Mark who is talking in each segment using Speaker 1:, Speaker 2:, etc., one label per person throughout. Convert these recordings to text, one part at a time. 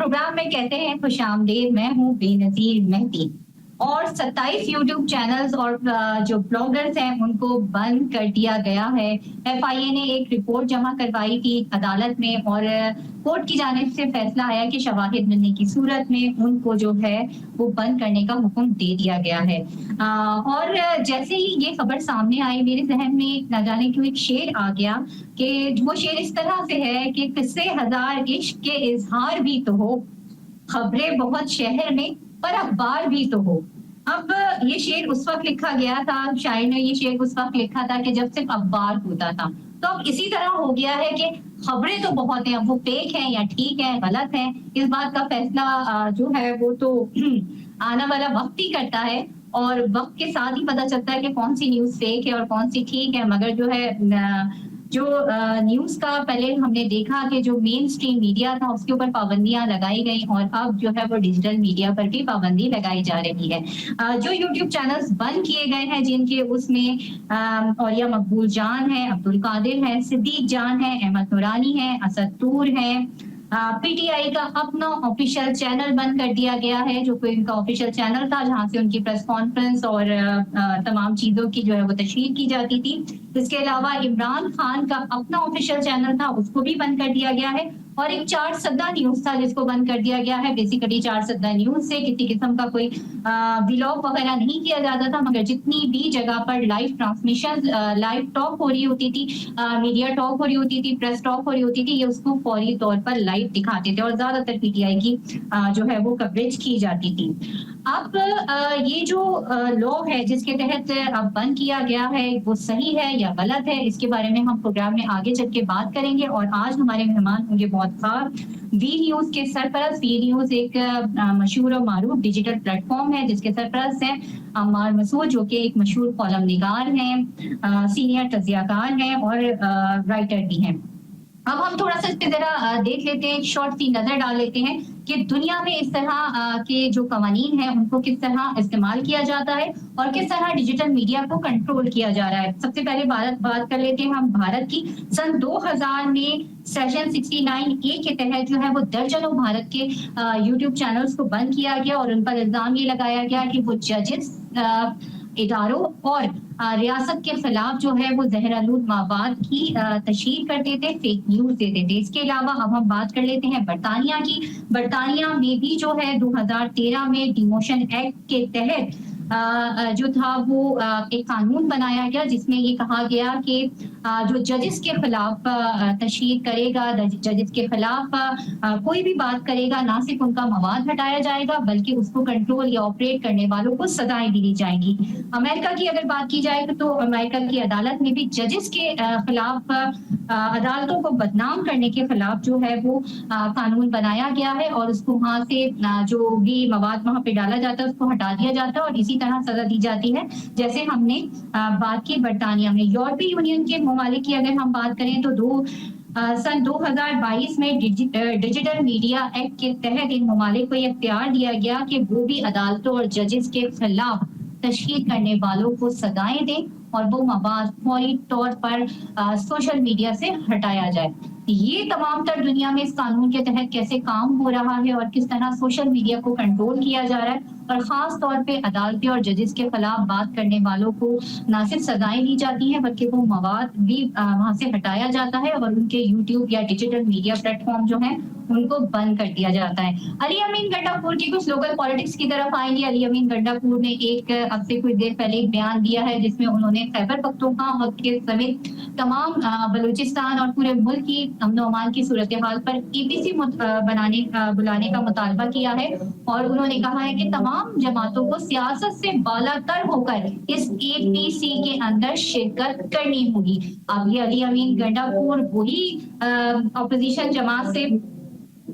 Speaker 1: Programme में कहते हैं खुश आमदीद, मैं हूँ बेनज़ीर मेहदी। और 27 यूट्यूब चैनल्स और जो ब्लॉगर्स हैं उनको बंद कर दिया गया है। FIA ने एक रिपोर्ट जमा करवाई थी अदालत में और कोर्ट की जानिब से फैसला आया कि शवाहिद मिलने की सूरत में उनको जो है वो बंद करने का हुक्म दे दिया गया है। और जैसे ही ये खबर सामने आई मेरे जहन में न जाने क्यों एक शेर आ गया कि वो शेर इस तरह से है कि किस्से हजार इश्क के इजहार भी तो हो, खबरें बहुत शहर में पर अखबार भी तो हो। अब ये शेर उस वक्त लिखा गया था, शायर ने ये शेर उस वक्त लिखा था कि जब सिर्फ अखबार होता था। तो अब इसी तरह हो गया है कि खबरें तो बहुत हैं, अब वो फेक हैं या ठीक है गलत है, इस बात का फैसला जो है वो तो आने वाला वक्त ही करता है। और वक्त के साथ ही पता चलता है कि कौन सी न्यूज फेक है और कौन सी ठीक है। मगर जो है जो न्यूज का पहले हमने देखा कि जो मेन स्ट्रीम मीडिया था उसके ऊपर पाबंदियां लगाई गई और अब जो है वो डिजिटल मीडिया पर भी पाबंदी लगाई जा रही है। जो यूट्यूब चैनल्स बंद किए गए हैं जिनके उसमें औलिया मकबूल जान है, अब्दुल कादिर है, सिद्दीक जान है, अहमद नूरानी है, असद तूर है, PTI का अपना ऑफिशियल चैनल बंद कर दिया गया है जो कोई उनका ऑफिशियल चैनल था जहां से उनकी प्रेस कॉन्फ्रेंस और तमाम चीजों की जो है वो तशरीह की जाती थी। इसके अलावा इमरान खान का अपना ऑफिशियल चैनल था उसको भी बंद कर दिया गया है और एक चार सद्दा न्यूज था जिसको बंद कर दिया गया है। बेसिकली चार सद्दा न्यूज से किसी किस्म का कोई व्लॉग वगैरह नहीं किया जाता था, मगर जितनी भी जगह पर लाइव ट्रांसमिशन लाइव टॉक हो रही होती थी, मीडिया टॉक हो रही होती थी, प्रेस टॉक हो रही होती थी, ये उसको फौरी तौर पर लाइव दिखाते थे और ज्यादातर PTI की जो है वो कवरेज की जाती थी। अब ये जो लॉ है जिसके तहत अब बंद किया गया है वो सही है या गलत है, इसके बारे में हम प्रोग्राम में आगे चल के बात करेंगे। और आज हमारे मेहमान होंगे बहुत खास वी न्यूज के सरपरस्त। वी न्यूज एक मशहूर और मारूफ डिजिटल प्लेटफॉर्म है जिसके सरपरस्त हैं अम्मार मसूद जो कि एक मशहूर कॉलम निगार हैं, सीनियर तजियाकार हैं और राइटर भी हैं। अब हम थोड़ा सा इस पे जरा देख लेते हैं, शॉर्ट सी नजर डाल लेते हैं कि दुनिया में इस तरह के जो कवानीन हैं उनको किस तरह इस्तेमाल किया जाता है और किस तरह डिजिटल मीडिया को कंट्रोल किया जा रहा है। सबसे पहले बात कर लेते हैं हम भारत की। सन 2000 में सेशन 69A के तहत जो है वो दर्जनों भारत के यूट्यूब चैनल्स को बंद किया गया और उन पर इल्जाम ये लगाया गया कि वो जजेस इदारों और रियासत के खिलाफ जो है वो जहरालूद मवाद की तशहीर करते थे, फेक न्यूज देते थे। इसके अलावा अब हम बात कर लेते हैं बरतानिया की। बरतानिया में भी जो है 2013 में डिमोशन एक्ट के तहत जो था वो एक कानून बनाया गया जिसमें ये कहा गया कि जो जजेस के खिलाफ तशहीर करेगा, जजेस के खिलाफ कोई भी बात करेगा, ना सिर्फ उनका मवाद हटाया जाएगा बल्कि उसको कंट्रोल या ऑपरेट करने वालों को सजाएं दी जाएंगी। अमेरिका की अगर बात की जाए तो अमेरिका की अदालत में भी जजेस के खिलाफ अदालतों को बदनाम करने के खिलाफ जो है वो कानून बनाया गया है और उसको वहां से जो भी मवाद वहां पे डाला जाता है उसको हटा दिया जाता है और इसी तरह सजा दी जाती है जैसे हमने बात की बरतानिया में। यूरोपीय यूनियन के ममालिक की अगर हम बात करें तो सन 2022 में डिजिटल मीडिया एक्ट के तहत इन ममालिक को यह इख्तियार दिया गया कि वो भी अदालतों और जजेस के खिलाफ तशहीर करने वालों को सजाएं दें और वो मवाद फौरी तौर पर सोशल मीडिया से हटाया जाए। ये तमाम तर दुनिया में इस कानून के तहत कैसे काम हो रहा है और किस तरह सोशल मीडिया को कंट्रोल किया जा रहा है और खास तौर पे अदालतें और जजेस के खिलाफ बात करने वालों को ना सिर्फ सजाएं दी जाती हैं बल्कि वो मवाद भी वहां से हटाया जाता है और उनके यूट्यूब या डिजिटल मीडिया प्लेटफॉर्म जो है उनको बंद कर दिया जाता है। अली अमीन गंडापुर की कुछ लोकल पॉलिटिक्स की तरफ आएंगे। अली अमीन गंडापुर ने एक अब से कुछ देर पहले एक बयान दिया है जिसमें उन्होंने खैबर पख्तूनख्वा के समेत तमाम बलूचिस्तान और पूरे मुल्क की अमन अमान की सूरत हाल पर EPC बुलाने का मुतालबा किया है और उन्होंने कहा है कि तमाम जमातों को सियासत से बालातर होकर इस EPC के अंदर शिरकत करनी होगी। अब ये अली अमीन गंडापुर वही अपोजिशन जमात से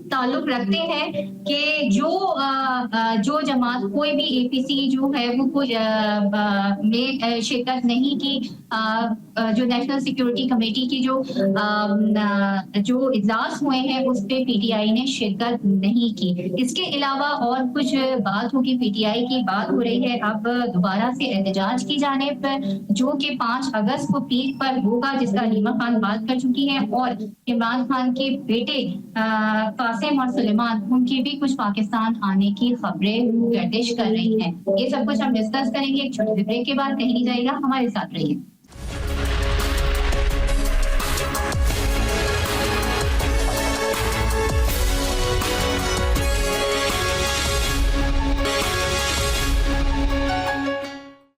Speaker 1: ताल्लुक रखते हैं कि जो जमात कोई भी APC जो है वो कोई में शिरकत नहीं की, जो नेशनल सिक्योरिटी कमेटी की जो इजलास हुए हैं उस पे PTI ने शिरकत नहीं की। इसके अलावा और कुछ बात होगी, PTI की बात हो रही है अब दोबारा से एहतजाज की जानिब जो कि 5 अगस्त को पीर पर होगा जिसका रीमा खान बात कर चुकी है और इमरान खान के बेटे कासिम और सुलेमान, उनकी भी कुछ पाकिस्तान आने की खबरें गर्दिश कर रही हैं। ये सब कुछ हम डिस्कस करेंगे एक छोटे ब्रेक के बाद। कहीं नहीं जाएगा, हमारे साथ रहिए।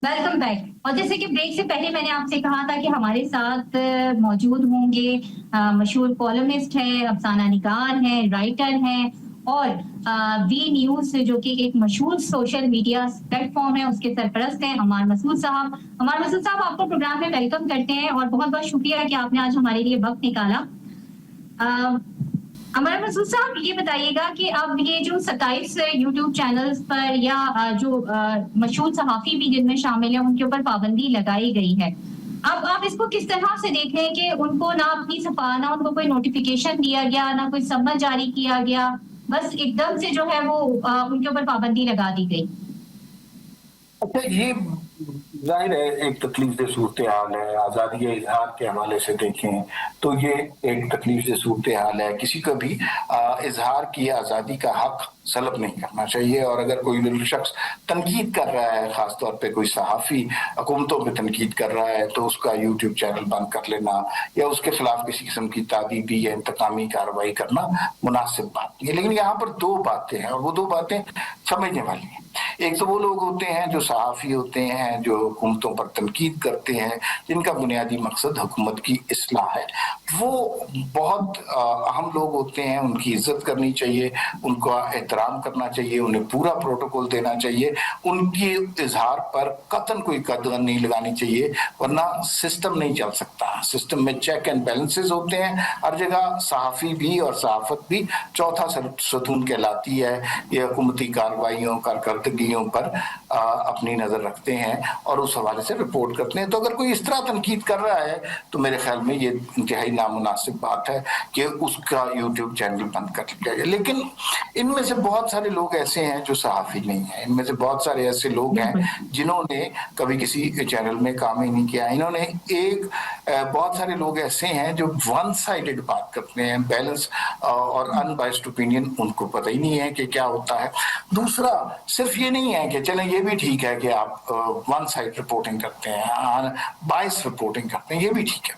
Speaker 1: Welcome back. और जैसे कि ब्रेक से पहले मैंने आपसे कहा था कि हमारे साथ मौजूद होंगे मशहूर कॉलमिस्ट है, अफसाना निगार हैं, राइटर हैं और वी न्यूज जो कि एक मशहूर सोशल मीडिया प्लेटफॉर्म है उसके सरपरस्त हैं अमान मसूद साहब। अमान मसूद साहब, आपको प्रोग्राम में वेलकम करते हैं और बहुत बहुत शुक्रिया कि आपने आज हमारे लिए वक्त निकाला। अमर मसूद साहब, ये बताइएगा कि अब ये जो 27 यूट्यूब चैनल्स पर या जो मशहूर सहाफी भी जिनमें शामिल हैं उनके ऊपर पाबंदी लगाई गई है, अब आप इसको किस तरह से देख रहे हैं कि उनको ना अपनी सफा, ना उनको कोई नोटिफिकेशन दिया गया, ना कोई समन जारी किया गया, बस एकदम से जो है वो उनके ऊपर पाबंदी लगा दी गई?
Speaker 2: अच्छा, ये जाहिर है एक तकलीफ से सूरत हाल है। आज़ादी इजहार के हवाले से देखें तो ये एक तकलीफ से सूरत हाल है। किसी को भी इजहार की आज़ादी का हक सलब नहीं करना चाहिए, और अगर कोई शख्स तनकीद कर रहा है, खासतौर पे कोई सहाफ़ी हुकूमतों पे तनकीद कर रहा है, तो उसका यूट्यूब चैनल बंद कर लेना या उसके खिलाफ किसी किस्म की तादीबी या इंतकामी कार्रवाई करना मुनासिब बात नहीं है। लेकिन यहाँ पर दो बातें हैं और वो दो बातें समझने वाली हैं। एक तो वो लोग होते हैं जो सहाफ़ी होते हैं, जो हुकूमतों पर तनकीद करते हैं, जिनका बुनियादी मकसद हुकूमत की इस्लाह है। वो बहुत अहम लोग होते हैं, उनकी इज्जत करनी चाहिए, उनका एहतराम करना चाहिए, उन्हें पूरा प्रोटोकॉल देना चाहिए, उनकी इजहार पर कतन कोई कदर नहीं लगानी चाहिए, वरना सिस्टम नहीं चल सकता। सिस्टम में चेक एंड बैलेंसेस होते हैं हर जगह। सहाफ़ी भी और सहाफत भी चौथा सतून कहलाती है। ये हुकूमती कार्रवाइयों कारकर्दगियों पर अपनी नजर रखते हैं और उस हवाले से रिपोर्ट करते हैं। तो अगर कोई इस तरह तनकीद कर रहा है तो मेरे ख्याल में ये इंतहाई नामुनासिब बात है कि उसका यूट्यूब चैनल बंद कर दिया जाए। लेकिन इनमें से बहुत सारे लोग ऐसे हैं जो सहाफ़ी नहीं है। इनमें से बहुत सारे ऐसे लोग हैं जिन्होंने कभी किसी चैनल में काम ही नहीं किया। इन्होंने बहुत सारे लोग ऐसे हैं जो वन साइडेड बात करते हैं, बैलेंस और अनबाइस्ड ओपिनियन उनको पता ही नहीं है कि क्या होता है। दूसरा, सिर्फ ये नहीं है कि चलें ये भी ठीक है कि आप वन साइड रिपोर्टिंग करते हैं, बाइस रिपोर्टिंग करते हैं, ये भी ठीक है।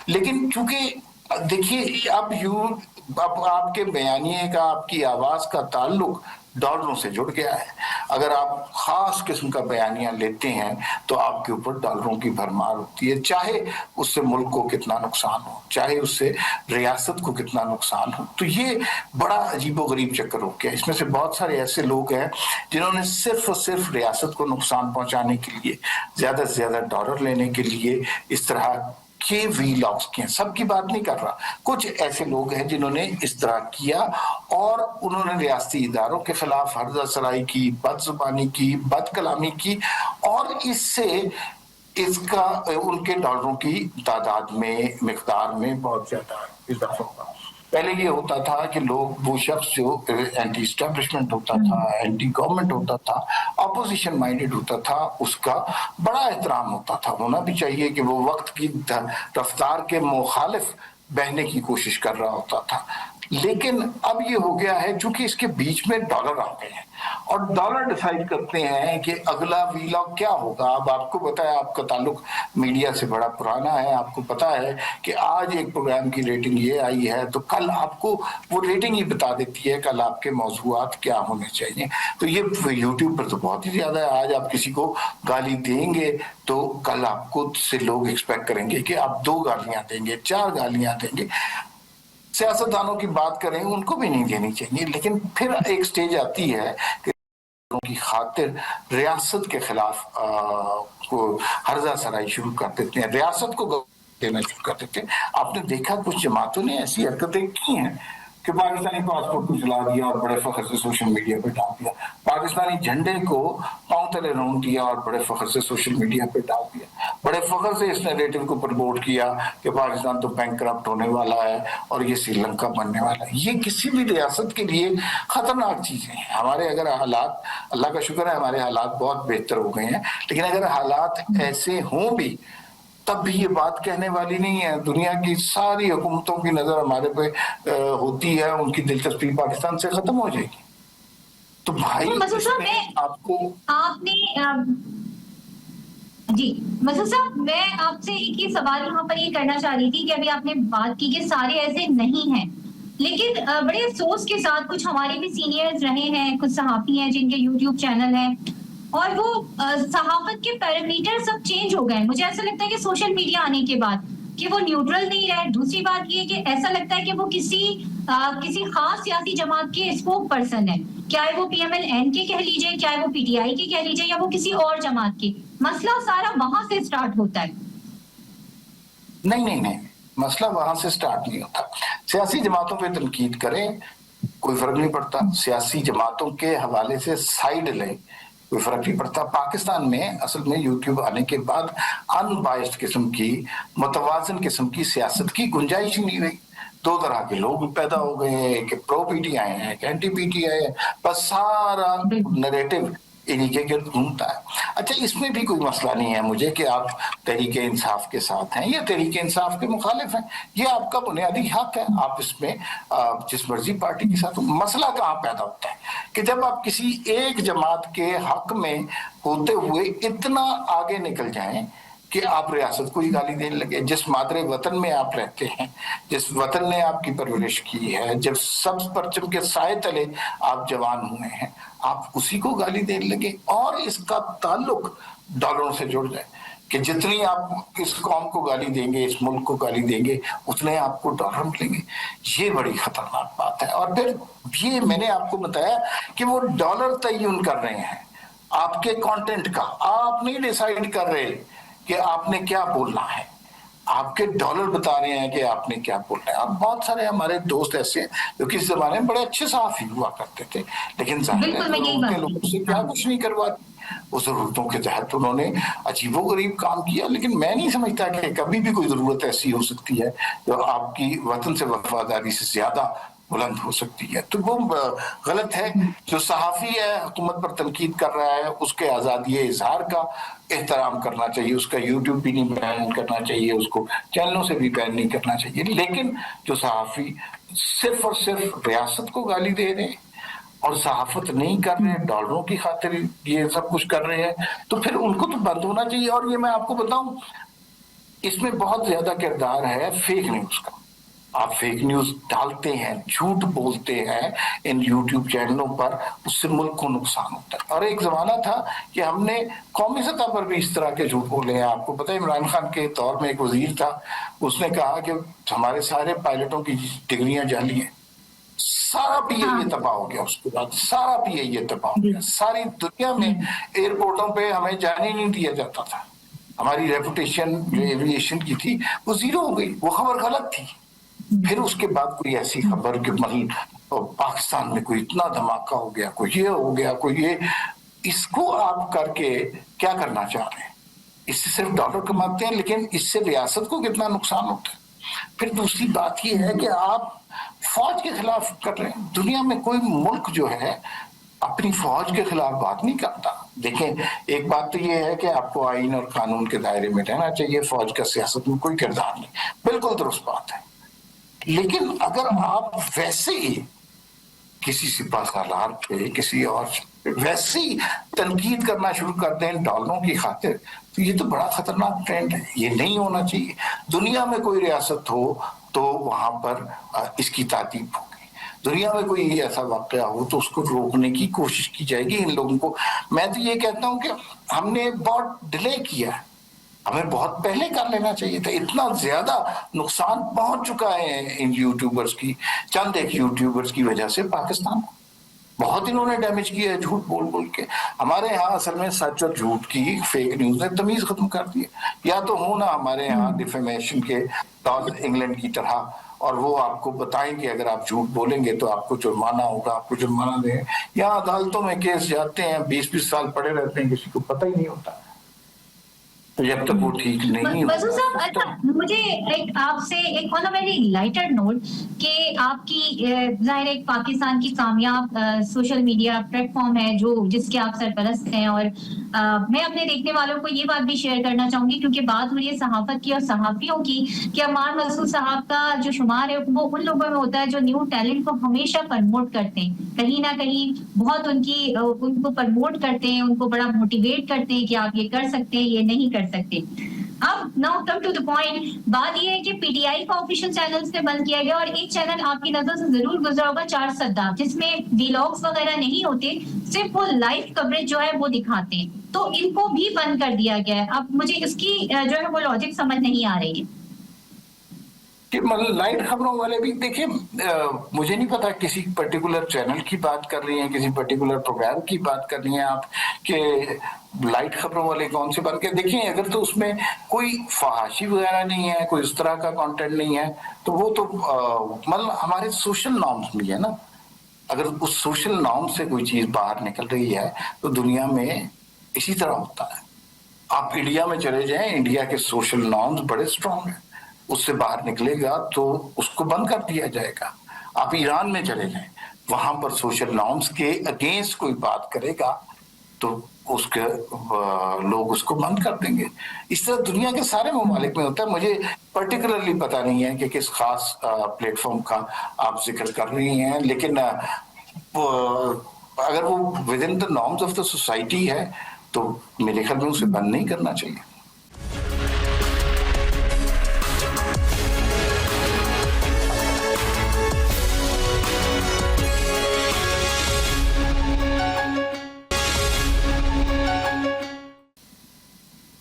Speaker 2: लेकिन चूंकि देखिए अब आपके बयानिए का, आपकी आवाज का ताल्लुक डॉलरों से जुड़ गया है। अगर आप खास किस्म का बयानिया लेते हैं तो आपके ऊपर डॉलरों की भरमार होती है, चाहे उससे मुल्क को कितना नुकसान हो, चाहे उससे रियासत को कितना नुकसान हो। तो ये बड़ा अजीबोगरीब चक्कर हो गया। इसमें से बहुत सारे ऐसे लोग हैं जिन्होंने सिर्फ और सिर्फ रियासत को नुकसान पहुंचाने के लिए, ज्यादा से ज्यादा डॉलर लेने के लिए इस तरह के वीलॉग्स किए। सबकी बात नहीं कर रहा, कुछ ऐसे लोग हैं जिन्होंने इस तरह किया और उन्होंने रियासती इदारों के खिलाफ हर्जा सराई की, बदजुबानी की, बदकलामी की, और इससे इसका उनके डॉलरों की तादाद में, मिकदार में बहुत ज्यादा इजाफा होगा। पहले ये होता था कि लोग, वो शख्स जो एंटी एस्टेब्लिशमेंट होता था, एंटी गवर्नमेंट होता था, अपोजिशन माइंडेड होता था, उसका बड़ा एहतराम होता था। होना भी चाहिए कि वो वक्त की रफ्तार के मुखालिफ बहने की कोशिश कर रहा होता था। लेकिन अब ये हो गया है चूंकि इसके बीच में डॉलर आ गए हैं और डॉलर डिसाइड करते हैं कि अगला वीलॉग क्या होगा। अब आपको पता है, आपका ताल्लुक मीडिया से बड़ा पुराना है, आपको पता है कि आज एक प्रोग्राम की रेटिंग ये आई है तो कल आपको वो रेटिंग ही बता देती है कल आपके मौजूआत क्या होने चाहिए। तो ये यूट्यूब पर तो बहुत ही ज्यादा है। आज आप किसी को गाली देंगे तो कल आपको से लोग एक्सपेक्ट करेंगे कि आप 2 गालियां देंगे, 4 गालियां देंगे। सियासतदानों की बात करें, उनको भी नहीं देनी चाहिए। लेकिन फिर एक स्टेज आती है कि की खातिर रियासत के खिलाफ हर्जा सराई शुरू कर देते हैं, रियासत को देना शुरू कर देते हैं। आपने देखा कुछ जमातों ने ऐसी हरकतें की हैं कि पाकिस्तानी पासपोर्ट को जला दिया और बड़े फख्र से सोशल मीडिया पे डाल दिया, पाकिस्तानी झंडे को पांव तले रौंद दिया और बड़े फख्र से सोशल मीडिया पे डाल दिया, बड़े फख्र से इस नैरेटिव को प्रमोट किया कि पाकिस्तान तो बैंकरप्ट होने वाला है और ये श्रीलंका बनने वाला है। ये किसी भी रियासत के लिए खतरनाक चीजें हैं। हमारे अगर हालात, अल्लाह का शुक्र है हमारे हालात बहुत बेहतर हो गए हैं, लेकिन अगर हालात ऐसे हों भी तब भी ये बात कहने वाली नहीं है। दुनिया की सारी हुकूमतों की नजर हमारे पे होती है, उनकी दिलचस्पी पाकिस्तान से खत्म हो जाएगी। तो भाई
Speaker 1: मसूद साहब,
Speaker 2: इसमें आपको
Speaker 1: जी मसूद साहब, मैं आपसे एक ही सवाल यहाँ पर ये करना चाह रही थी कि अभी आपने बात की कि सारे ऐसे नहीं हैं, लेकिन बड़े अफसोस के साथ कुछ हमारे भी सीनियर्स रहे हैं, कुछ सहाफी हैं जिनके यूट्यूब चैनल हैं, और वो सहाफत के पैरामीटर सब चेंज हो गए। मुझे ऐसा लगता है कि सोशल मीडिया आने के बाद कि वो न्यूट्रल नहीं रहे। दूसरी बात ये कि ऐसा लगता है कि वो किसी खास सियासी जमात के स्पोक पर्सन है, चाहे वो PMLN के कह लीजिए, चाहे वो PTI के कह लीजिए, या वो किसी और जमात के। मसला सारा वहां से स्टार्ट होता है।
Speaker 2: नहीं, मसला वहां से स्टार्ट नहीं होता। सियासी जमातों पे तनकीद करें, कोई फर्क नहीं पड़ता। सियासी जमातों के हवाले से साइड लें, कोई फर्क नहीं पड़ता। पाकिस्तान में असल में यूट्यूब आने के बाद अनबायस्ड किस्म की, मुतवाज़िन किस्म की सियासत की गुंजाइश नहीं रही। दो तरह के लोग पैदा हो गए हैं, एक प्रो PTI है, एक एंटी PTI है, बस सारा नैरेटिव इन्हीं के गिर्द घूमता है। अच्छा, इसमें भी कोई मसला नहीं है मुझे कि आप तहरीके इंसाफ के साथ हैं या तहरीके इंसाफ के मुखालिफ हैं, ये आपका बुनियादी हक है। आप इसमें जिस मर्जी पार्टी के साथ। मसला कहाँ पैदा होता है कि जब आप किसी एक जमात के हक में होते हुए इतना आगे निकल जाएं कि आप रियासत को ही गाली देने लगे। जिस मादरे वतन में आप रहते हैं, जिस वतन ने आपकी परवरिश की है, जब सब परचम के साए तले आप जवान हुए हैं, आप उसी को गाली देने लगे। और इसका ताल्लुक डॉलरों से जुड़ जाए कि जितनी आप इस कौम को गाली देंगे, इस मुल्क को गाली देंगे, उतने आपको डॉलर मिलेंगे। ये बड़ी खतरनाक बात है। और फिर ये मैंने आपको बताया कि वो डॉलर तयन कर रहे हैं आपके कंटेंट का। आप नहीं डिसाइड कर रहे कि आपने क्या बोलना है, आपके डॉलर बता रहे हैं कि आपने क्या बोलना है। अब बहुत सारे हमारे दोस्त ऐसे हैं जो किसी जमाने में बड़े अच्छे सहाफी हुआ करते थे, लेकिन जाहिर है उनके लोगों से क्या कुछ नहीं करवाते। उस जरूरतों के तहत उन्होंने अजीबोगरीब काम किया, लेकिन मैं नहीं समझता कि कभी भी कोई जरूरत ऐसी हो सकती है जो आपकी वतन से वफादारी से ज्यादा बुलंद हो सकती है। तो वो गलत है। जो सहाफी है, हुकूमत पर तनकीद कर रहा है, उसके आजादी इजहार का एहतराम करना चाहिए, उसका यूट्यूब भी नहीं बैन करना चाहिए, उसको चैनलों से भी बैन नहीं करना चाहिए। लेकिन जो सहाफी सिर्फ और सिर्फ रियासत को गाली दे रहे हैं और सहाफत नहीं कर रहे हैं, डॉलरों की खातिर ये सब कुछ कर रहे हैं, तो फिर उनको तो बंद होना चाहिए। और ये मैं आपको बताऊं, इसमें बहुत ज्यादा किरदार है फेक न्यूज का। आप फेक न्यूज डालते हैं, झूठ बोलते हैं इन यूट्यूब चैनलों पर, उससे मुल्क को नुकसान होता है। और एक जमाना था कि हमने कौमी सतह पर भी इस तरह के झूठ बोले हैं। आपको पता है, इमरान खान के दौर में एक वजीर था, उसने कहा कि हमारे सारे पायलटों की डिग्रियां जाली हैं। सारा PIA तबाह हो गया। उसके बाद सारा PIA तबाह हो गया। सारी दुनिया में एयरपोर्टों पे हमें जाने नहीं दिया जाता था। हमारी रेपुटेशन जो एविएशन की थी वो जीरो हो गई। वो खबर गलत थी। फिर उसके बाद कोई ऐसी खबर कि मतलब पाकिस्तान में कोई इतना धमाका हो गया, कोई ये हो गया, कोई ये। इसको आप करके क्या करना चाह रहे हैं? इससे सिर्फ डॉलर कमाते हैं, लेकिन इससे रियासत को कितना नुकसान होता है। फिर दूसरी बात ये है कि आप फौज के खिलाफ कर रहे हैं। दुनिया में कोई मुल्क जो है अपनी फौज के खिलाफ बात नहीं करता। देखें, एक बात तो ये है कि आपको आईन और कानून के दायरे में रहना चाहिए, फौज का सियासत में कोई किरदार नहीं, बिल्कुल दुरुस्त बात है। लेकिन अगर आप वैसे ही किसी सिपहसालार पे, किसी और वैसे ही तनकीद करना शुरू कर दें डॉलरों की खातिर, तो ये तो बड़ा खतरनाक ट्रेंड है। ये नहीं होना चाहिए। दुनिया में कोई रियासत हो तो वहां पर इसकी तातीब होगी। दुनिया में कोई ऐसा वाकया हो तो उसको रोकने की कोशिश की जाएगी। इन लोगों को मैं तो ये कहता हूं कि हमने बहुत डिले किया है, हमें बहुत पहले कर लेना चाहिए था। इतना ज्यादा नुकसान पहुंच चुका है इन यूट्यूबर्स की, चंद एक यूट्यूबर्स की वजह से पाकिस्तान को बहुत इन्होंने डैमेज किया है झूठ बोल बोल के। हमारे यहाँ असल में सच और झूठ की, फेक न्यूज ने तमीज खत्म कर दी है। या तो हो ना हमारे यहाँ डिफेमेशन के लॉज इंग्लैंड की तरह, और वो आपको बताएं कि अगर आप झूठ बोलेंगे तो आपको जुर्माना होगा, आपको जुर्माना दें। यहाँ अदालतों में केस जाते हैं, 20-20 साल पड़े रहते हैं, किसी को पता ही नहीं होता। जब तक वो ठीक नहीं
Speaker 1: मसूद साहब,
Speaker 2: होगा
Speaker 1: अच्छा मुझे एक आपसे एक on a very lighter note कि आपकी जाहिर एक पाकिस्तान की कामयाब सोशल मीडिया प्लेटफॉर्म है जो जिसके आप सरपरस्त हैं, और मैं अपने देखने वालों को ये बात भी शेयर करना चाहूंगी क्योंकि बात हो रही है सहाफत की और सहाफियों की कि अम्मार मसूद साहब का जो शुमार है वो उन लोगों में होता है जो न्यू टैलेंट को हमेशा प्रमोट करते हैं, कहीं ना कहीं बहुत उनको प्रमोट करते हैं, उनको बड़ा मोटिवेट करते हैं कि आप ये कर सकते हैं, ये नहीं कर सकते। अब now come to the point, बात ये है कि पीटीआई का ऑफिशियल चैनल्स पे बंद किया गया और एक चैनल आपकी नजर से जरूर गुजरा होगा, चार सद्दाम, जिसमें व्लॉग्स वगैरह नहीं होते, सिर्फ वो लाइव कवरेज जो है वो दिखाते हैं, तो इनको भी बंद कर दिया गया है। अब मुझे इसकी जो है वो लॉजिक समझ नहीं आ रही है
Speaker 2: कि मतलब लाइट खबरों वाले भी देखिए, मुझे नहीं पता किसी पर्टिकुलर चैनल की बात कर रही हैं, किसी पर्टिकुलर प्रोग्राम की बात कर रही हैं आप कि लाइट खबरों वाले कौन से बन के। देखिए अगर तो उसमें कोई फहाशी वगैरह नहीं है, कोई इस तरह का कंटेंट नहीं है, तो वो तो मतलब हमारे सोशल नॉर्म्स में है ना। अगर उस सोशल नॉर्म से कोई चीज बाहर निकल रही है तो दुनिया में इसी तरह होता है। आप इंडिया में चले जाएं, इंडिया के सोशल नॉर्म्स बड़े स्ट्रांग हैं, उससे बाहर निकलेगा तो उसको बंद कर दिया जाएगा। आप ईरान में चले जाएं, वहां पर सोशल नॉर्म्स के अगेंस्ट कोई बात करेगा तो उसके लोग उसको बंद कर देंगे। इस तरह दुनिया के सारे ममालिक में होता है। मुझे पर्टिकुलरली पता नहीं है कि किस खास प्लेटफॉर्म का आप जिक्र कर रही हैं, लेकिन अगर वो with in the norms of the society है तो मेरे ख्याल में उसे बंद नहीं करना चाहिए।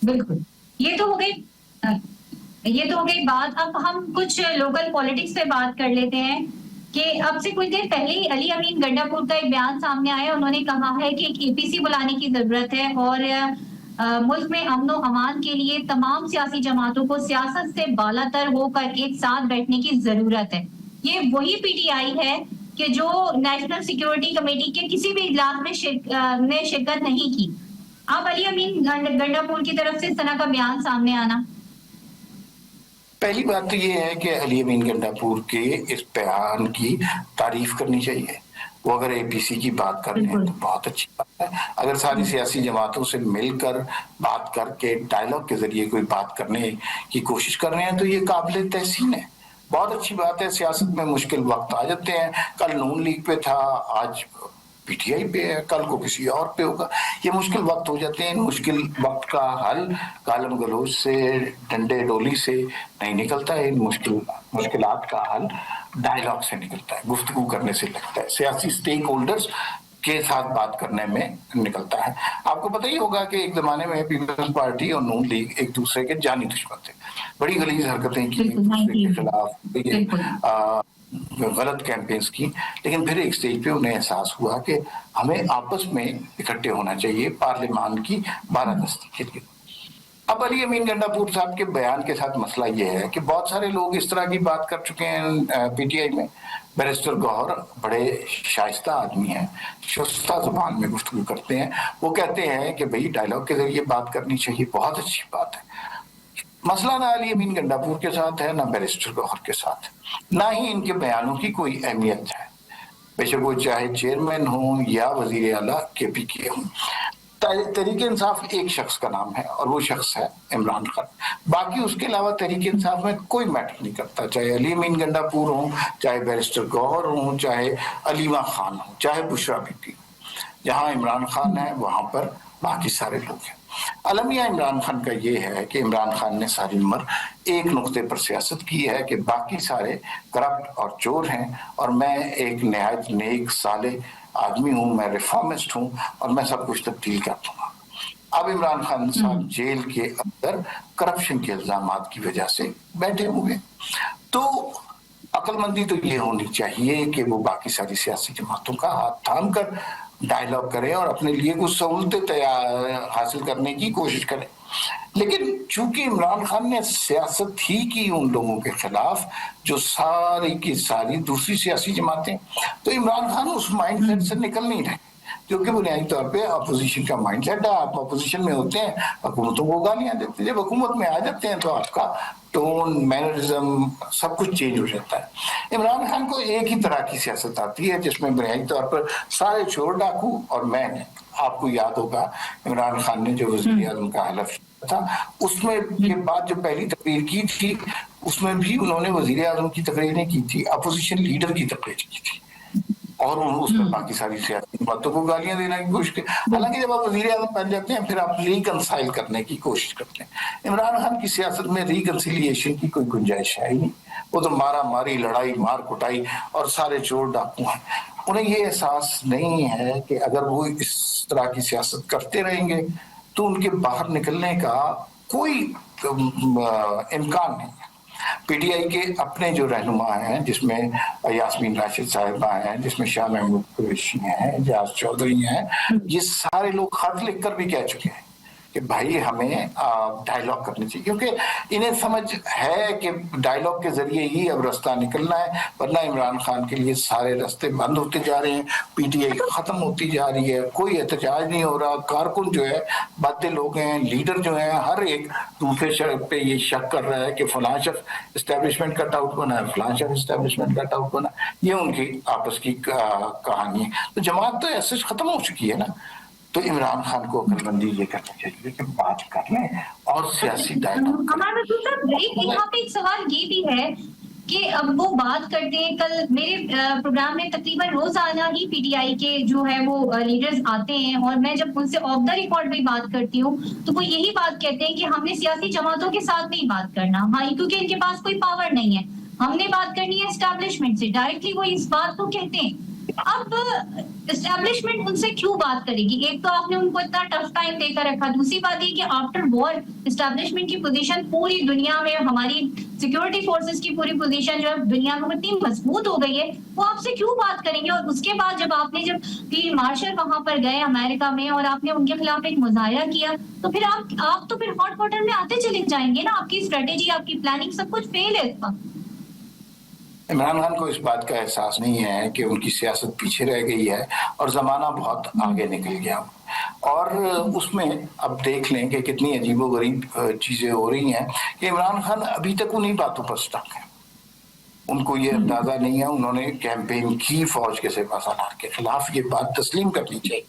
Speaker 1: बिल्कुल, ये तो हो गई बात। अब हम कुछ लोकल पॉलिटिक्स पे बात कर लेते हैं कि अब से कुछ देर पहले ही अली अमीन गंडापुर का एक बयान सामने आया। उन्होंने कहा है कि एक एपीसी बुलाने की जरूरत है और मुल्क में अमन और अमान के लिए तमाम सियासी जमातों को सियासत से बालातर होकर एक साथ बैठने की जरूरत है। ये वही पीटीआई है कि जो नेशनल सिक्योरिटी कमेटी के किसी भी इजलास में शिरकत नहीं की। अब अली अमीन गंडापुर की तरफ से इस तरह का बयान सामने आना,
Speaker 2: पहली बात तो ये है कि अली अमीन गंडापुर के इस बयान की तारीफ करनी चाहिए। वो अगर एपीसी की बात कर रहे हैं तो बहुत अच्छी बात है। अगर सारी सियासी जमातों से मिलकर बात करके डायलॉग के जरिए कोई बात करने की कोशिश कर रहे हैं तो ये काबिल तहसीन है, बहुत अच्छी बात है। सियासत में मुश्किल वक्त आ जाते हैं, कल नून लीग पे था, आज पीटीआई पे है, कल को किसी और पे होगा। ये मुश्किल वक्त हो जाते हैं। मुश्किल वक्त का हल गालम गलोच से, डंडे डोली से नहीं निकलता है। इन मुश्किलात का हल डायलॉग से निकलता है, गुफ्तगू करने से लगता है, सियासी स्टेक होल्डर्स के साथ बात करने में निकलता है। आपको पता ही होगा कि एक जमाने में पीपल्स पार्टी और नून लीग एक दूसरे के जानी दुश्मन थे, बड़ी गलीज हरकतें की एक दूसरे के खिलाफ, गलत कैंपेन्स की, लेकिन फिर एक स्टेज पे उन्हें एहसास हुआ कि हमें आपस में इकट्ठे होना चाहिए पार्लियामान की बारादस्ती के लिए। अब अली अमीन गंडापुर साहब के बयान के साथ मसला ये है कि बहुत सारे लोग इस तरह की बात कर चुके हैं पीटीआई में। बैरिस्टर गौहर बड़े शाइस्ता आदमी हैं, शुस्ता जुबान में गुफ्तगू करते हैं। वो कहते हैं कि भाई डायलॉग के जरिए बात करनी चाहिए, बहुत अच्छी बात है। मसला ना अली अमीन गंडापुर के साथ है, ना बैरिस्टर गौहर के साथ, ना ही इनके बयानों की कोई अहमियत है। बेशक वो चाहे चेयरमैन हो या वजीर आला KPK हो। तहरीक इंसाफ एक शख्स का नाम है और वो शख्स है इमरान खान। बाकी उसके अलावा तहरीक इंसाफ में कोई मैटर नहीं करता, चाहे अली अमीन गंडापुर हो, चाहे बैरिस्टर गौहर हो, चाहे अलीमा खान हो, चाहे बुशरा बीबी। जहां इमरान खान है वहां पर बाकी सारे लोग हैं। अलमिया इमरान खान का ये है कि इमरान खान ने सारी उम्र एक नुक्ते पर सियासत की है कि बाकी सारे करप्ट और चोर हैं और मैं एक निहायत नेक साले आदमी हूं, मैं रिफॉर्मिस्ट हूं और मैं सब कुछ तब्दील कर दूंगा। अब इमरान खान साहब जेल के अंदर करप्शन के इल्जामात की वजह से बैठे हुए, तो अक्लमंदी तो ये होनी चाहिए कि वो बाकी सारी सियासी जमातों का हाथ थाम कर डायलॉग करें और अपने लिए कुछ सहूलतें हासिल करने की कोशिश करें। लेकिन चूंकि इमरान खान ने सियासत ही की उन लोगों के खिलाफ जो सारी की सारी दूसरी सियासी जमातें, तो इमरान खान उस माइंडसेट से निकल नहीं रहे। क्योंकि बुनियादी तौर पे अपोजिशन का माइंड सेट है, आप अपोजिशन में होते हैं, हुकूमतों को गालियां देते हैं, जब हुकूमत में आ जाते हैं तो आपका टोन, मैनरिज्म सब कुछ चेंज हो जाता है। इमरान खान को एक ही तरह की सियासत आती है जिसमें बुनियादी तौर पर सारे चोर डाकू और मैं, आपको याद होगा इमरान खान ने जो वज़ीर आज़म का हलफ था उसमें के बाद जो पहली तकरीर की थी उसमें भी उन्होंने वज़ीर आज़म की तकरीर नहीं की थी, अपोजिशन लीडर की तकरीर की थी और उसमें बाकी सारी सियासी बातों को गालियां देने की कोशिश की। हालांकि जब आप वज़ीर आज़म बन जाते हैं फिर आप रिकंसाइल करने की कोशिश करते हैं। इमरान खान की सियासत में रिकंसिलिएशन की कोई गुंजाइश है ही नहीं, वो तो मारा मारी, लड़ाई, मार कुटाई और सारे चोर डाकू हैं। उन्हें ये एहसास नहीं है कि अगर वो इस तरह की सियासत करते रहेंगे तो उनके बाहर निकलने का कोई इम्कान नहीं है। पीटीआई के अपने जो रहनुमा हैं जिसमें यास्मीन राशिद साहिबा हैं, जिसमें शाह महमूद कुरैशी हैं, एजाज चौधरी हैं, ये सारे लोग खत लिखकर भी कह चुके हैं कि भाई हमें डायलॉग करनी चाहिए, क्योंकि इन्हें समझ है कि डायलॉग के जरिए ही अब रास्ता निकलना है, वरना इमरान खान के लिए सारे रास्ते बंद होते जा रहे हैं, पीटीआई खत्म होती जा रही है, कोई एहतजाज नहीं हो रहा, कारकुन जो है, बातें लोग हैं, लीडर जो हैं, हर एक दूसरे शख्स पे ये शक कर रहा है कि फलां शख्स एस्टेब्लिशमेंट कट आउट बना है, फलां शख्स एस्टेब्लिशमेंट कट आउट बना, ये उनकी आपस की कहानी है। तो जमात तो ऐसे खत्म हो चुकी है ना, तो इमरान खान को अकलमंदी ये करनी चाहिए कि बात कर लें और सियासी डायलॉग।
Speaker 1: हमारा यहाँ पे एक सवाल ये भी है कि अब वो बात करते हैं, कल मेरे प्रोग्राम में तकरीबन रोजाना ही पीटीआई के जो है वो लीडर्स आते हैं और मैं जब उनसे ऑफ द रिकॉर्ड भी बात करती हूँ तो वो यही बात कहते हैं कि हमने सियासी जमातों के साथ नहीं बात करना, हाँ, क्योंकि इनके पास कोई पावर नहीं है, हमने बात करनी है एस्टैब्लिशमेंट से। डायरेक्टली वो इस बात को कहते हैं। अब एस्टैब्लिशमेंट उनसे क्यों बात करेगी? एक तो आपने उनको इतना टफ टाइम देकर रखा, दूसरी बात ये कि आफ्टर वॉर एस्टैब्लिशमेंट की पोजीशन पूरी दुनिया में, हमारी सिक्योरिटी फोर्सेस की पूरी पोजीशन जो है दुनिया में इतनी मजबूत हो गई है, वो आपसे क्यों बात करेंगे? और उसके बाद जब आपने जब फील्ड मार्शल वहां पर गए अमेरिका में और आपने उनके खिलाफ एक मुजाहरा किया तो फिर आप तो फिर हॉट वाटर में आते चले जाएंगे ना, आपकी स्ट्रेटेजी, आपकी प्लानिंग सब कुछ फेल है इसका।
Speaker 2: इमरान खान को इस बात का एहसास नहीं है कि उनकी सियासत पीछे रह गई है और जमाना बहुत आगे निकल गया, और उसमें अब देख लें कि कितनी अजीबोगरीब चीजें हो रही हैं कि इमरान खान अभी तक उन्हीं बातों पर स्टक है। उनको ये अंदाजा नहीं है, उन्होंने कैंपेन की फौज के सिपह सालार के खिलाफ, ये बात तस्लीम करनी चाहिए,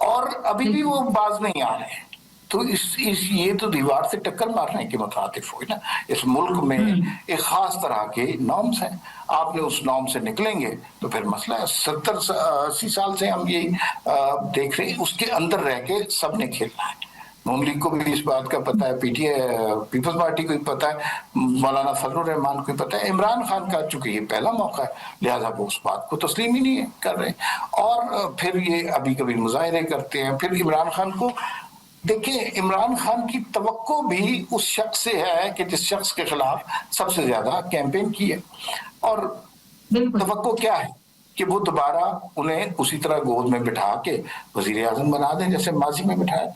Speaker 2: और अभी भी वो बाज नहीं आ रहे हैं। तो ये तो दीवार से टक्कर मारने के मुताबिक हुई ना। इस मुल्क में एक खास तरह के नॉर्म्स हैं, आपने उस नॉर्म से निकलेंगे तो फिर मसला है। 70-80 साल से हम यही देख रहे हैं, उसके अंदर रह के सबने खेलना है। नून लीग को भी इस बात का पता है, पीपल्स पार्टी को भी पता है, मौलाना फजलुर रहमान को भी पता है, इमरान खान का चूंकि ये पहला मौका है लिहाजा वो उस बात को तस्लीम ही नहीं कर रहे, और फिर ये अभी कभी मुजाहरे करते हैं। फिर इमरान खान को देखिए, इमरान खान की तवक्को भी उस शख्स से है कि जिस शख्स के खिलाफ सबसे ज्यादा कैंपेन की है, और तवक्को क्या है कि वो दोबारा उन्हें उसी तरह गोद में बिठा के वजीर आजम बना दें जैसे माजी में बिठाया,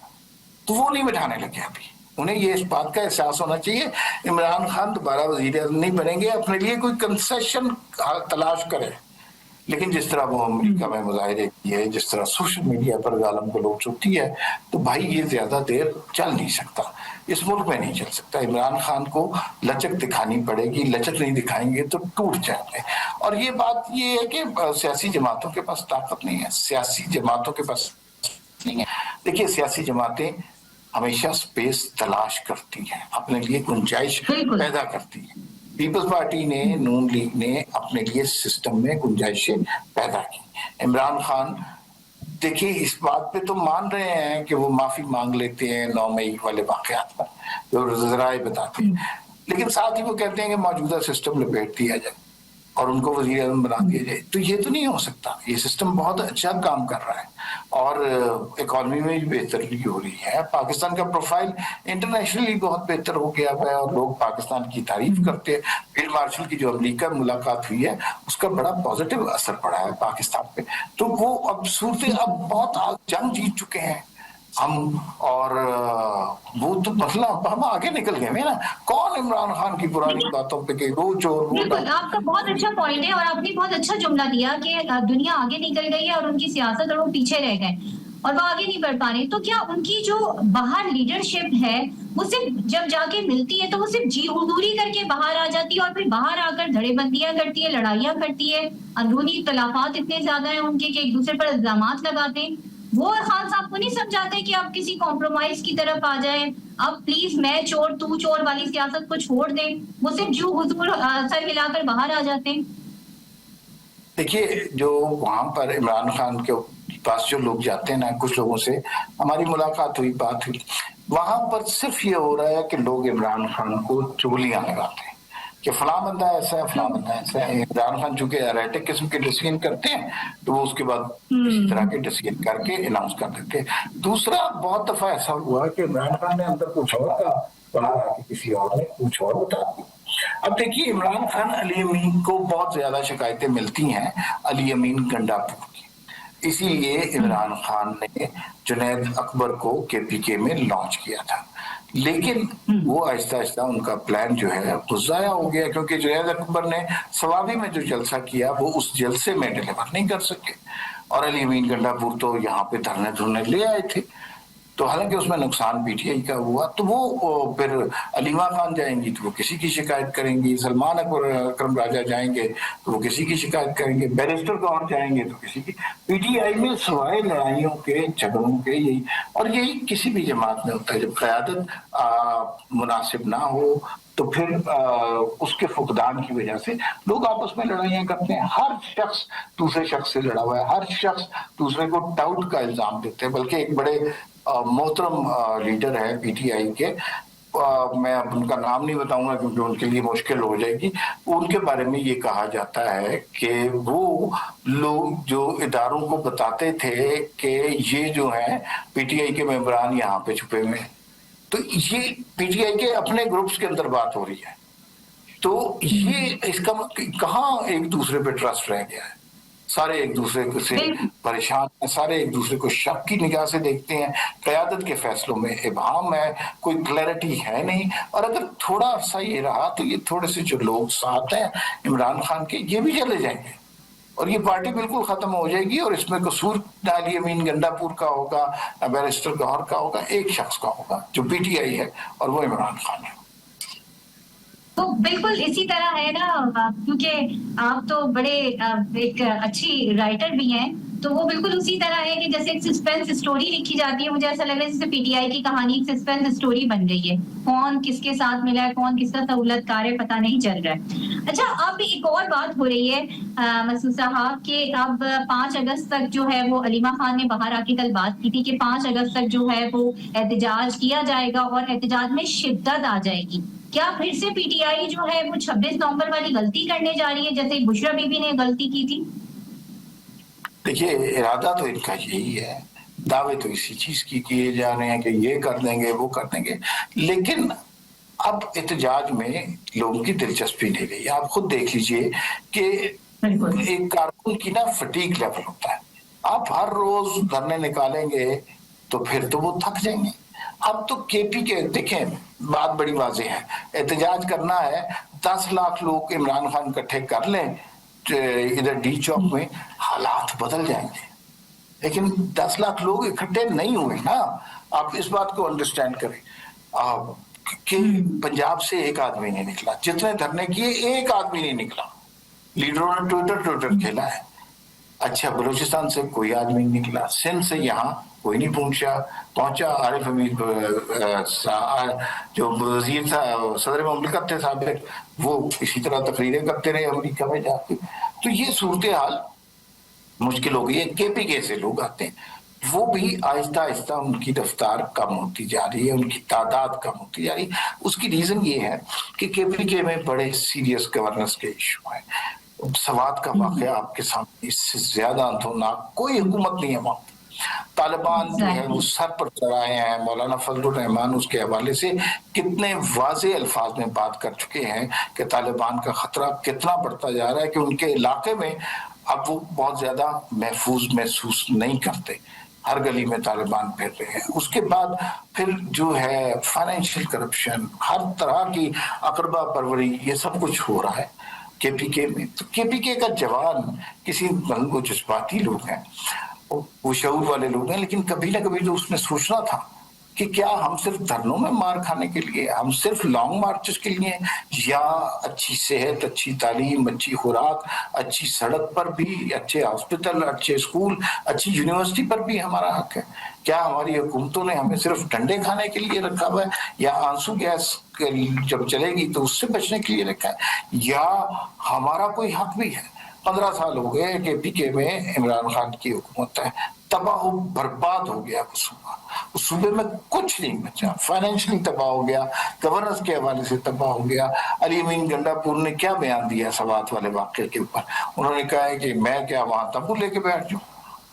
Speaker 2: तो वो नहीं बिठाने लगे। अभी उन्हें ये इस बात का एहसास होना चाहिए इमरान खान दोबारा वजीर आजम नहीं बनेंगे, अपने लिए कोई कंसेशन तलाश करें। लेकिन जिस तरह वो अमेरिका में मुजाहिरे किए, जिस तरह सोशल मीडिया पर गालम गलोच चुकी है, तो भाई ये ज्यादा देर चल नहीं सकता, इस मुल्क में नहीं चल सकता। इमरान खान को लचक दिखानी पड़ेगी, लचक नहीं दिखाएंगे तो टूट जाएंगे। और ये बात ये है कि सियासी जमातों के पास ताकत नहीं है, सियासी जमातों के पास नहीं है। देखिए, सियासी जमातें हमेशा स्पेस तलाश करती हैं, अपने लिए गुंजाइश पैदा करती हैं। पीपल्स पार्टी ने, नून लीग ने अपने लिए सिस्टम में गुंजाइशें पैदा की। इमरान खान देखिए इस बात पे तो मान रहे हैं कि वो माफी मांग लेते हैं 9 मई वाले वाकयात पर, जो जराए बताते हैं, लेकिन साथ ही वो कहते हैं कि मौजूदा सिस्टम लपेट दिया जाए और उनको वजीर आज़म बना दिया जाए। तो ये तो नहीं हो सकता। ये सिस्टम बहुत अच्छा काम कर रहा है और इकॉनमी में भी बेहतरी हो रही है। पाकिस्तान का प्रोफाइल इंटरनेशनली बहुत बेहतर हो गया है और लोग पाकिस्तान की तारीफ करते हैं। फील्ड मार्शल की जो अमेरिका मुलाकात हुई है उसका बड़ा पॉजिटिव असर पड़ा है पाकिस्तान पे। तो वो अब सूरत अब बहुत जंग जीत चुके हैं, ہم اور وہ تو مسئلہ ہم آگے نکل گئے ہیں نا. کون عمران خان کی پرانی باتوں پہ کہ وہ چور وہ
Speaker 1: بالکل آپ کا بہت اچھا پوائنٹ ہے، اور آپ نے بہت اچھا جملہ دیا کہ دنیا آگے نکل گئی ہے اور ان کی سیاست اور وہ پیچھے رہ گئے اور وہ آگے نہیں بڑھ پا رہے. تو کیا ان کی جو باہر لیڈرشپ ہے وہ صرف جب جا کے ملتی ہے تو وہ صرف جی حضوری کر کے باہر آ جاتی ہے اور پھر باہر آ کر دھڑے بندیاں کرتی ہے، لڑائیاں کرتی ہے، اندرونی اختلافات اتنے زیادہ ہیں ان کے کہ ایک دوسرے پر الزامات لگاتے ہیں؟ وہ خان صاحب کو نہیں سمجھاتے کہ آپ کسی کمپرومائز کی طرف آ جائیں، اب پلیز میں چور تو چور والی سیاست کو چھوڑ دیں، وہ صرف جو حضور سر ہلا کر باہر آ جاتے ہیں؟
Speaker 2: دیکھیے جو وہاں پر عمران خان کے پاس جو لوگ جاتے ہیں نا، کچھ لوگوں سے ہماری ملاقات ہوئی، بات ہوئی، وہاں پر صرف یہ ہو رہا ہے کہ لوگ عمران خان کو چغلیاں لگاتے ہیں کہ فلاں بندہ ایسا ہے، فلاں بندہ ایسا ہے. عمران خان چونکہ ایریٹک قسم کے ڈسیزن کرتے ہیں تو وہ اس کے بعد اسی طرح کے ڈسیزن کر کے اناؤنس کر دیتے ہیں. دوسرا بہت دفعہ ایسا ہوا کہ عمران خان نے اندر کچھ اور کہا، باہر آ کے کسی اور نے کچھ اور بتا دیا. اب دیکھیے عمران خان علی امین کو بہت زیادہ شکایتیں ملتی ہیں علی امین گنڈا پور کی، اسی لیے عمران خان نے جنید اکبر کو کے پی کے میں لانچ کیا تھا. لیکن وہ آہستہ آہستہ ان کا پلان جو ہے وہ ضائع ہو گیا، کیونکہ جنید اکبر نے سوابی میں جو جلسہ کیا وہ اس جلسے میں ڈیلیور نہیں کر سکے، اور علی امین گنڈا پور تو یہاں پہ دھرنے لے آئے تھے. تو حالانکہ اس میں نقصان پی ٹی آئی کا ہوا، تو وہ پھر علیمہ خان جائیں گی تو وہ کسی کی شکایت کریں گی، سلمان اکرم راجہ جائیں گے تو وہ کسی کی شکایت کریں گے، بیرسٹر گور جائیں گے تو کسی کی. پی ٹی آئی میں سوائے لڑائیوں کے، جھگڑوں کے، یہی اور یہی کسی بھی جماعت میں ہوتا ہے. جب قیادت مناسب نہ ہو تو پھر اس کے فقدان کی وجہ سے لوگ آپس میں لڑائیاں کرتے ہیں. ہر شخص دوسرے شخص سے لڑا ہوا ہے، ہر شخص دوسرے کو ٹاؤٹ کا الزام دیتے ہیں. بلکہ ایک بڑے محترم لیڈر ہے پی ٹی آئی کے، میں اب ان کا نام نہیں بتاؤں گا کیونکہ ان کے لیے مشکل ہو جائے گی. ان کے بارے میں یہ کہا جاتا ہے کہ وہ لوگ جو اداروں کو بتاتے تھے کہ یہ جو ہیں پی ٹی آئی کے ممبران یہاں پہ چھپے ہوئے ہیں، تو یہ پی ٹی آئی کے اپنے گروپس کے اندر بات ہو رہی ہے. تو یہ اس کا کہاں ایک دوسرے پہ ٹرسٹ رہ گیا ہے. سارے ایک دوسرے سے پریشان ہیں، سارے ایک دوسرے کو شک کی نگاہ سے دیکھتے ہیں. قیادت کے فیصلوں میں ابہام ہے، کوئی کلیئرٹی ہے نہیں. اور اگر تھوڑا سا یہ رہا تو یہ تھوڑے سے جو لوگ ساتھ ہیں عمران خان کے یہ بھی چلے جائیں گے اور یہ پارٹی بالکل ختم ہو جائے گی. اور اس میں قصور نہ علی امین گنڈا پور کا ہوگا، نہ بیرسٹر گوہر کا ہوگا، ایک شخص کا ہوگا جو پی ٹی آئی ہے اور وہ عمران خان ہے.
Speaker 1: تو بالکل اسی طرح ہے نا، کیونکہ آپ تو بڑے ایک اچھی رائٹر بھی ہیں، تو وہ بالکل اسی طرح ہے کہ جیسے ایک سسپینس اسٹوری لکھی جاتی ہے، مجھے ایسا لگ رہا ہے جیسے پی ٹی آئی کی کہانی ایک سسپینس اسٹوری بن گئی ہے. کون کس کے ساتھ ملا ہے، کون کس کا سہولت کار ہے، پتہ نہیں چل رہا ہے. اچھا، اب ایک اور بات ہو رہی ہے مسعود صاحب کہ اب 5 اگست تک جو ہے وہ علیمہ خان نے باہر آ کے کل بات کی تھی کہ 5 اگست تک جو ہے وہ احتجاج کیا جائے گا اور احتجاج میں شدت آ جائے گی. کیا پھر سے پی ٹی آئی جو ہے وہ 26 نومبر والی غلطی کرنے جا رہی ہے جیسے بشرا بی بی نے غلطی کی تھی؟
Speaker 2: دیکھیے ارادہ تو ان کا یہی ہے، دعوے تو اسی چیز کی کیے جا رہے ہیں کہ یہ کر دیں گے وہ کر دیں گے. لیکن اب احتجاج میں لوگوں کی دلچسپی نہیں رہی. آپ خود دیکھ لیجئے کہ ایک کارکن کی نا فٹیگ لیول ہوتا ہے. آپ ہر روز دھرنے نکالیں گے تو پھر تو وہ تھک جائیں گے. اب تو کے پی کے دیکھیں بات بڑی واضح ہے، احتجاج کرنا ہے 10 لاکھ لوگ عمران خان اکٹھے کر لیں ادھر ڈی چوک میں، حالات بدل جائیں گے. لیکن 10 لاکھ لوگ اکٹھے نہیں ہوئے نا. آپ اس بات کو انڈرسٹینڈ کریں کہ پنجاب سے ایک آدمی نہیں نکلا، جتنے دھرنے کیے ایک آدمی نہیں نکلا. لیڈروں نے ٹویٹر کھیلا ہے. اچھا بلوچستان سے کوئی آدمی نہیں نکلا، سندھ سے یہاں کوئی نہیں پہنچا. عارف حمید جو وزیر تھا، صدر مملکت تھے سابق، وہ اسی طرح تقریریں کرتے رہے امریکہ میں جا کے. تو یہ صورتحال مشکل ہو گئی ہے. کے پی کے سے لوگ آتے ہیں، وہ بھی آہستہ آہستہ ان کی رفتار کم ہوتی جا رہی ہے، ان کی تعداد کم ہوتی جا رہی ہے. اس کی ریزن یہ ہے کہ کے پی کے میں بڑے سیریس گورننس کے ایشو ہیں. سوات کا واقعہ آپ کے سامنے، اس سے زیادہ اندھوناک کوئی حکومت نہیں ہے وہاں. طالبان جو ہے وہ سر پر چڑھائے ہیں. مولانا فضل الرحمان اس کے حوالے سے کتنے واضح الفاظ میں بات کر چکے ہیں کہ طالبان کا خطرہ کتنا بڑھتا جا رہا ہے کہ ان کے علاقے میں اب وہ بہت زیادہ محفوظ محسوس نہیں کرتے. ہر گلی میں طالبان پھر رہے ہیں. اس کے بعد پھر جو ہے فائنینشیل کرپشن، ہر طرح کی اقربا پروری، یہ سب کچھ ہو رہا ہے کے پی کے میں. تو کے پی کے کا جوان کسی وہ جذباتی لوگ ہیں، وہ شعور والے لوگ ہیں، لیکن کبھی نہ کبھی تو اس نے سوچنا تھا کہ کیا ہم صرف دھرنوں میں مار کھانے کے لیے، ہم صرف لانگ مارچز کے لیے، یا اچھی صحت، اچھی تعلیم، اچھی خوراک، اچھی سڑک پر بھی، اچھے ہاسپٹل، اچھے اسکول، اچھی یونیورسٹی پر بھی ہمارا حق ہے؟ کیا ہماری حکومتوں نے ہمیں صرف ڈنڈے کھانے کے لیے رکھا ہوا ہے، یا آنسو گیس جب چلے گی تو اس سے بچنے کے لیے رکھا ہے، یا ہمارا کوئی حق بھی ہے؟ 15 سال ہو گئے کہ پی کے میں عمران خان کی حکومت ہے، تباہ و برباد ہو گیا وہ صوبہ. اس صوبے میں کچھ نہیں بچا، فائنینشلی تباہ ہو گیا، گورننس کے حوالے سے تباہ ہو گیا. علی امین گنڈا پور نے کیا بیان دیا سوات والے واقعے کے اوپر؟ انہوں نے کہا ہے کہ میں کیا وہاں تمبو لے کے بیٹھ جاؤں.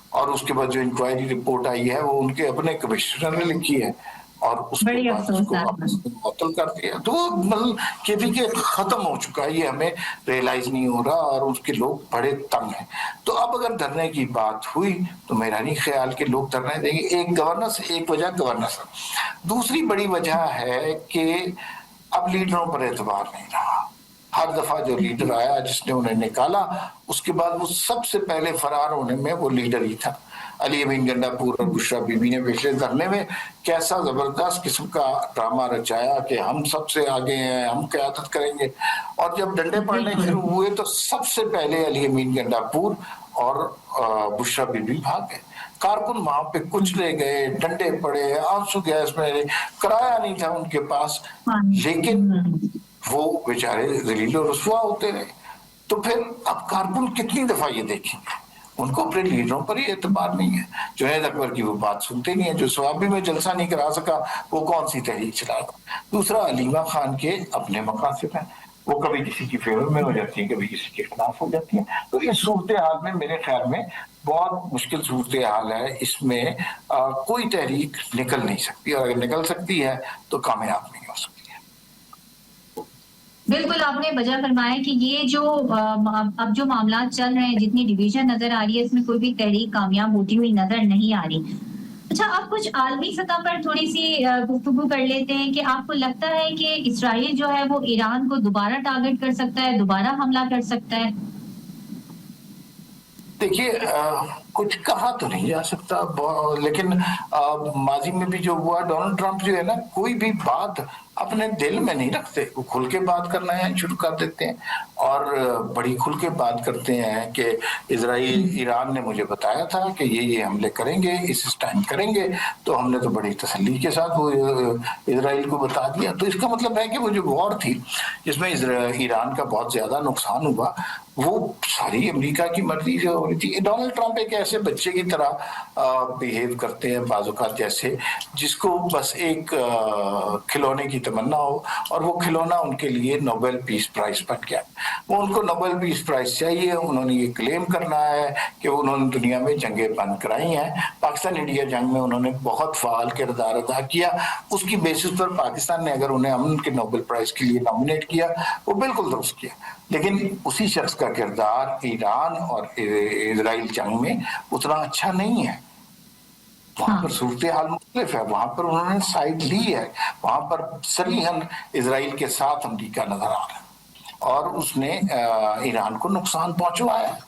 Speaker 2: اور اس کے بعد جو انکوائری رپورٹ آئی ہے وہ ان کے اپنے کمشنر نے لکھی ہے، اور اس کے
Speaker 1: بڑی
Speaker 2: بعد اس کو واپس معطل کر دیا. تو وہ مطلب کے پی کے ختم ہو چکا ہے، یہ ہمیں ریئلائز نہیں ہو رہا، اور اس کے لوگ بڑے تنگ ہیں. تو اب اگر دھرنے کی بات ہوئی تو میرا نہیں خیال کہ لوگ دھرنے دیں گے. ایک گورننس، ایک وجہ گورننس. دوسری بڑی وجہ ہے کہ اب لیڈروں پر اعتبار نہیں رہا. ہر دفعہ جو لیڈر آیا جس نے انہیں نکالا، اس کے بعد وہ سب سے پہلے فرار ہونے میں وہ لیڈر ہی تھا. علی امین گنڈا پور اور بشرا بی بی نے پچھلے دھرنے میں کیسا زبردست قسم کا ڈرامہ رچایا کہ ہم سب سے آگے ہیں، ہم قیادت کریں گے. اور جب ڈنڈے پڑنے شروع ہوئے تو سب سے پہلے علی امین گنڈا پور اور بشرا بی بی بھاگ گئے. کارکن وہاں پہ کچھ لے گئے، ڈنڈے پڑے، آنسو گیس میں، کرایہ نہیں تھا ان کے پاس، لیکن وہ بیچارے ذلیل و رسوا ہوتے رہے. تو پھر اب کارکن کتنی دفعہ یہ دیکھیں گے؟ ان کو اپنے لیڈروں پر ہی اعتبار نہیں ہے. جنید اکبر کی وہ بات سنتے نہیں ہیں. جو سوابی میں جلسہ نہیں کرا سکا وہ کون سی تحریک چلا گا؟ دوسرا، علیمہ خان کے اپنے مقاصد ہیں، وہ کبھی کسی کی فیور میں ہو جاتی ہیں، کبھی کسی کے خلاف ہو جاتی ہیں. تو اس صورتحال میں میرے خیال میں بہت مشکل صورتحال ہے. اس میں کوئی تحریک نکل نہیں سکتی، اور اگر نکل سکتی ہے تو کامیاب نہیں ہو سکتی.
Speaker 1: بالکل آپ نے وجہ فرمایا کہ یہ جو اب جو معاملات چل رہے ہیں، جتنی ڈویژن نظر آ رہی ہے، اس میں کوئی بھی تحریک کامیاب ہوتی ہوئی نظر نہیں آ رہی. اچھا، آپ کچھ عالمی سطح پر تھوڑی سی گفتگو کر لیتے ہیں کہ آپ کو لگتا ہے کہ اسرائیل جو ہے وہ ایران کو دوبارہ ٹارگٹ کر سکتا ہے، دوبارہ حملہ کر سکتا ہے؟
Speaker 2: دیکھیے، کچھ کہا تو نہیں جا سکتا، لیکن ماضی میں بھی جو ہوا، ڈونلڈ ٹرمپ جو ہے نا، کوئی بھی بات اپنے دل میں نہیں رکھتے، وہ کھل کے بات کرنا ہے شروع کر دیتے ہیں، اور بڑی کھل کے بات کرتے ہیں کہ اسرائیل، ایران نے مجھے بتایا تھا کہ یہ حملے کریں گے، اس ٹائم کریں گے، تو ہم نے تو بڑی تسلی کے ساتھ وہ اسرائیل کو بتا دیا. تو اس کا مطلب ہے کہ وہ جو وار تھی جس میں ایران کا بہت زیادہ نقصان ہوا، وہ ساری امریکہ کی مرضی سے ہو رہی تھی. ڈونلڈ ٹرمپ ایک ایسے بچے کی طرح بیہیو کرتے ہیں بعض اوقات، جیسے جس کو بس ایک کھلونے کی تمنا ہو، اور وہ کھلونا ان کے لیے نوبل پیس پرائز بن گیا. وہ ان کو نوبل پیس پرائز چاہیے. انہوں نے یہ کلیم کرنا ہے کہ انہوں نے دنیا میں جنگیں بند کرائی ہیں. پاکستان انڈیا جنگ میں انہوں نے بہت فعال کردار ادا کیا. اس کی بیسس پر پاکستان نے اگر انہیں امن کے نوبل پرائز کے لیے نامنیٹ کیا، وہ بالکل درست کیا. لیکن اسی شخص کا کردار ایران اور اسرائیل جنگ میں اتنا اچھا نہیں ہے. وہاں پر صورتحال مختلف ہے، وہاں پر انہوں نے سائڈ لی ہے، وہاں پر صریحاً اسرائیل کے ساتھ امریکہ نظر آ رہا ہے، اور اس نے ایران کو نقصان پہنچوایا ہے.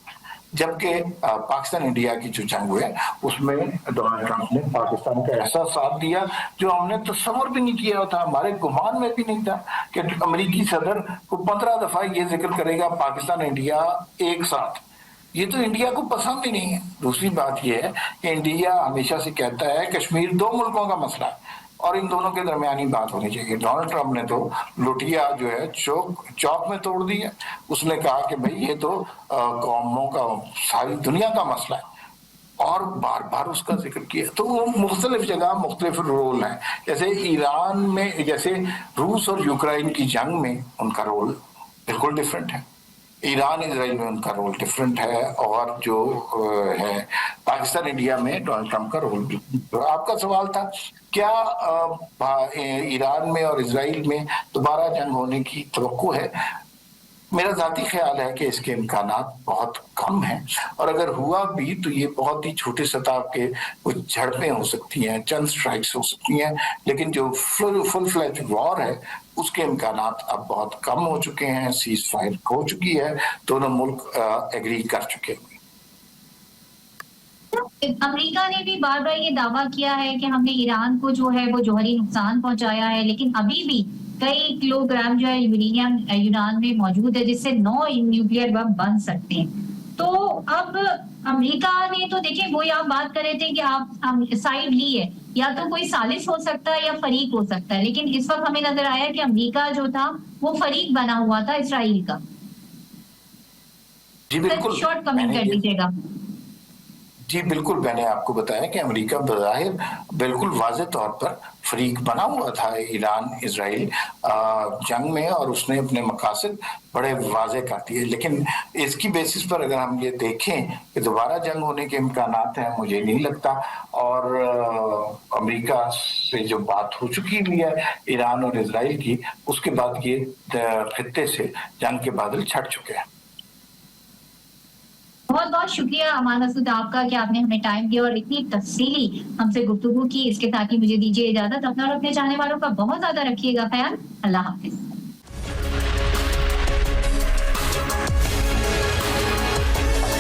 Speaker 2: جبکہ پاکستان انڈیا کی جو جنگ ہوئے اس میں ڈونلڈ ٹرمپ نے پاکستان کا ایسا ساتھ دیا جو ہم نے تصور بھی نہیں کیا تھا، ہمارے گمان میں بھی نہیں تھا کہ امریکی صدر کو 15 دفعہ یہ ذکر کرے گا پاکستان انڈیا ایک ساتھ. یہ تو انڈیا کو پسند ہی نہیں ہے. دوسری بات یہ ہے کہ انڈیا ہمیشہ سے کہتا ہے کشمیر 2 ملکوں کا مسئلہ ہے اور ان دونوں کے درمیانی بات ہونی چاہیے. ڈونلڈ ٹرمپ نے تو لوٹیا جو ہے چوک میں توڑ دی ہے. اس نے کہا کہ بھئی یہ تو قوموں کا، ساری دنیا کا مسئلہ ہے، اور بار بار اس کا ذکر کیا. تو وہ مختلف جگہ مختلف رول ہیں. جیسے ایران میں، جیسے روس اور یوکرائن کی جنگ میں ان کا رول بالکل ڈیفرنٹ ہے، ایران اسرائیل میں ان کا رول ڈیفرنٹ ہے، اور جو ہے پاکستان انڈیا میں ڈونلڈ ٹرمپ کا رول. آپ کا سوال تھا کیا ایران میں اور اسرائیل میں دوبارہ جنگ ہونے کی توقع ہے؟ मेरा ज़ाती ख्याल है कि इसके इम्कानात बहुत कम हैं, और अगर हुआ भी तो ये बहुत ही छोटी सतह के कुछ झड़पें हो सकती हैं, चंद स्ट्राइक्स हो सकती हैं, लेकिन जो फुल फ्लैज वॉर है उसके इम्कानात अब बहुत कम हो चुके हैं। सीज फायर हो चुकी है, दोनों मुल्क एग्री कर चुके हैं।
Speaker 1: अमेरिका ने भी बार बार ये दावा किया है कि हमने ईरान को जो है वो जौहरी नुकसान पहुंचाया है, लेकिन अभी भी कई किलोग्राम जो है यूरेनियम ईरान में मौजूद है, जिससे 9 न्यूक्लियर बम बन सकते हैं। तो अब अमेरिका ने तो देखिए, वही आप बात कर रहे थे कि आप साइड ली है, या तो कोई सालिश हो सकता है या फरीक हो सकता है, लेकिन इस वक्त हमें नजर आया कि अमेरिका जो था वो फरीक बना हुआ था इसराइल का।
Speaker 2: जी बिल्कुल,
Speaker 1: शॉर्ट कमेंट कर दीजिएगा।
Speaker 2: जी बिल्कुल, मैंने आपको बताया कि अमेरिका बज़ाहिर बिल्कुल वाज़ेह तौर पर फरीक बना हुआ था ईरान इजराइल जंग में, और उसने अपने मकासद बड़े वाज़ेह कर दिए। लेकिन इसकी बेसिस पर अगर हम ये देखें कि दोबारा जंग होने के इम्कानात हैं, मुझे नहीं लगता। और अमेरिका से जो बात हो चुकी हुई है ईरान और इजराइल की, उसके बाद ये खित्ते से जंग के बादल छट चुके हैं।
Speaker 1: बहुत बहुत शुक्रिया अमान मसूद आपका कि आपने हमें टाइम दिया और इतनी तफसीली हमसे गुफ्तगू की। इसके साथ ही मुझे दीजिए इजाजत। अपना और अपने चाहने वालों का बहुत ज्यादा रखिएगा ख्याल। अल्लाह हाफिज।